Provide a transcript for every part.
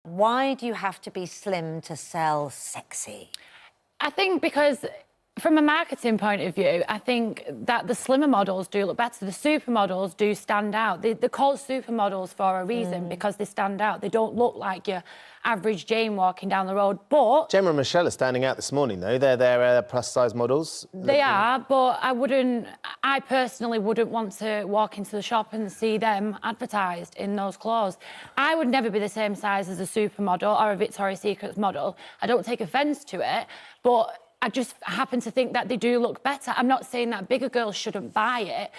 why do you have to be slim to sell sexy? I think because, from a marketing point of view, I think that the slimmer models do look better. The supermodels do stand out. They're called supermodels for a reason, because they stand out. They don't look like your average Jane walking down the road, but... Gemma and Michelle are standing out this morning, though. They're plus-size models. They are, but I personally wouldn't want to walk into the shop and see them advertised in those clothes. I would never be the same size as a supermodel or a Victoria's Secret model. I don't take offence to it, but I just happen to think that they do look better. I'm not saying that bigger girls shouldn't buy it,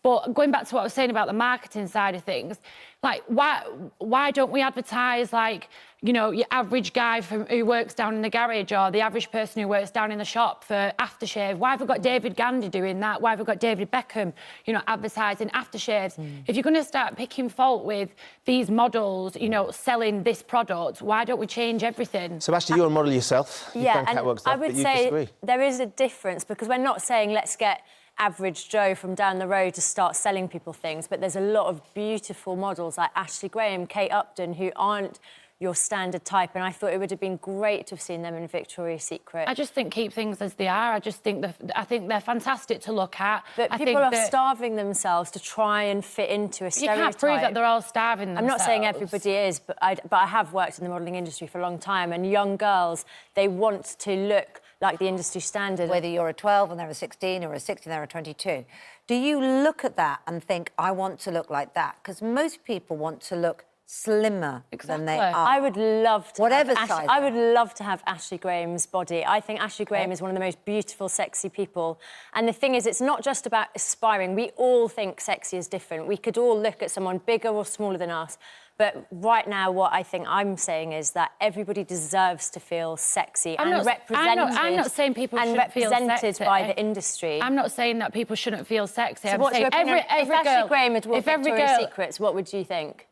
but going back to what I was saying about the marketing side of things, like, why don't we advertise, like, you know, your average guy who works down in the garage, or the average person who works down in the shop for aftershave? Why have we got David Gandy doing that? Why have we got David Beckham, you know, advertising aftershaves? If you're going to start picking fault with these models, you know, selling this product, why don't we change everything? So, Ashley, you're a model yourself. Yeah, and I would say there is a difference, because we're not saying let's get average Joe from down the road to start selling people things, but there's a lot of beautiful models like Ashley Graham, Kate Upton, who aren't your standard type, and I thought it would have been great to have seen them in Victoria's Secret. I just think keep things as they are. I think they're fantastic to look at. But people are starving themselves to try and fit into a stereotype. You can't prove that they're all starving themselves. I'm not saying everybody is, but I have worked in the modelling industry for a long time, and young girls, they want to look like the industry standard. Whether you're a 12 and they're a 16, or a 16 and they're a 22. Do you look at that and think, I want to look like that? Because most people want to look slimmer than they are. I would love to whatever size. I would love to have Ashley Graham's body. I think Ashley Graham is one of the most beautiful, sexy people. And the thing is, it's not just about aspiring. We all think sexy is different. We could all look at someone bigger or smaller than us. But right now, what I think I'm saying is that everybody deserves to feel sexy and represented. I'm not saying people shouldn't feel sexy. And represented by the industry. I'm not saying that people shouldn't feel sexy. So what's your opinion? If Ashley Graham had won Victoria's Secrets, what would you think?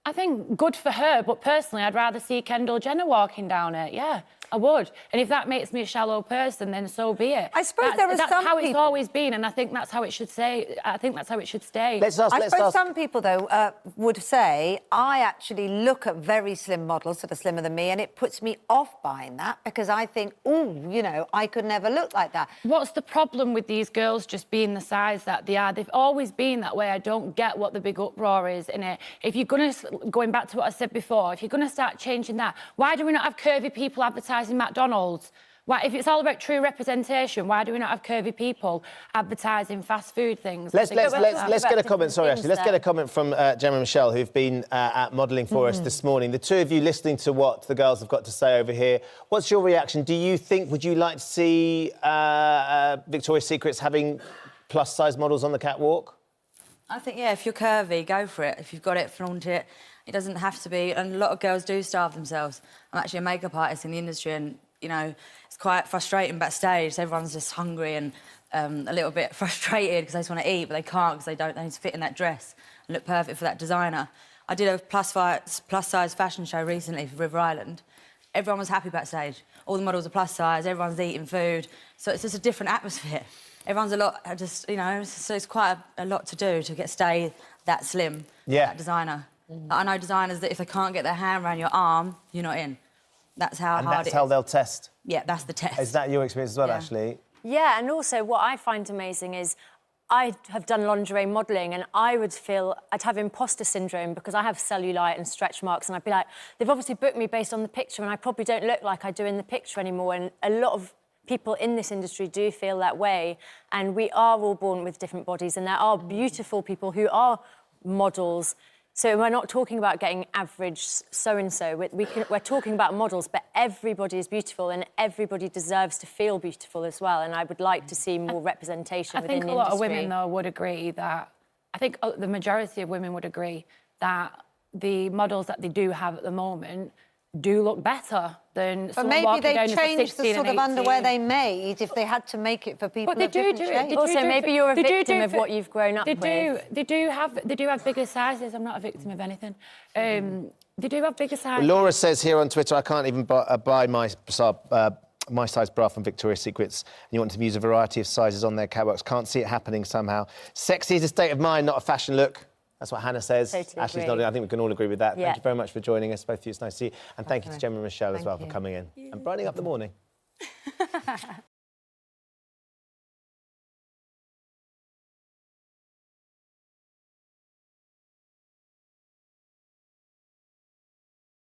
I think good for her, but personally, I'd rather see Kendall Jenner walking down it. Yeah, I would. And if that makes me a shallow person, then so be it. I suppose there are some That's how it's people... always been, and I think that's how it should stay. I think that's how it should stay. I suppose some people, though, would say, I actually look at very slim models that are slimmer than me, and it puts me off buying that, because I think, oh, you know, I could never look like that. What's the problem with these girls just being the size that they are? They've always been that way. I don't get what the big uproar is in it. If you're going to... Going back to what I said before, if you're going to start changing that, why do we not have curvy people advertising McDonald's? Why, if it's all about true representation, why do we not have curvy people advertising fast food things? Let's get a comment. Sorry, Ashley. Let's get a comment from Gemma and Michelle, who've been at modelling for us this morning. The two of you listening to what the girls have got to say over here. What's your reaction? Do you think? Would you like to see Victoria's Secrets having plus-size models on the catwalk? I think, yeah, if you're curvy, go for it. If you've got it, flaunt it. It doesn't have to be, and a lot of girls do starve themselves. I'm actually a makeup artist in the industry, and, you know, it's quite frustrating backstage. Everyone's just hungry and a little bit frustrated because they just want to eat, but they can't because they need to fit in that dress and look perfect for that designer. I did a plus-size fashion show recently for River Island. Everyone was happy backstage. All the models are plus-size, everyone's eating food, so it's just a different atmosphere. Everyone's a lot, you know, so it's quite a lot to do to stay that slim, that designer. I know designers that if they can't get their hand around your arm, you're not in. That's how hard it is. And that's how they'll test? Yeah, that's the test. Is that your experience as well, Ashley? Yeah, and also what I find amazing is I have done lingerie modelling, and I'd have imposter syndrome because I have cellulite and stretch marks, and I'd be like, they've obviously booked me based on the picture, and I probably don't look like I do in the picture anymore, and a lot of people in this industry do feel that way, and we are all born with different bodies, and there are beautiful people who are models. So we're not talking about getting average so-and-so. We're talking about models, but everybody is beautiful and everybody deserves to feel beautiful as well. And I would like to see more representation within the industry. I think a lot of women, though, would agree that... I think the majority of women would agree that the models that they do have at the moment do look better than someone walking down as a 16 and 18. But maybe they changed the sort of underwear they made if they had to make it for people of different shapes. Also, maybe you're a victim of what you've grown up with. They do have bigger sizes. I'm not a victim of anything. They do have bigger sizes. Well, Laura says here on Twitter, I can't even buy my size bra from Victoria's Secrets, and you want to use a variety of sizes on their catwalks. Can't see it happening somehow. Sexy is a state of mind, not a fashion look. That's what Hannah says. Totally Ashley's agree. nodding. I think we can all agree with that. Yeah. Thank you very much for joining us, both of you. It's nice to see you. And thank you to Definitely. Gemma and Michelle as Thank well for you. coming in and brightening up the morning.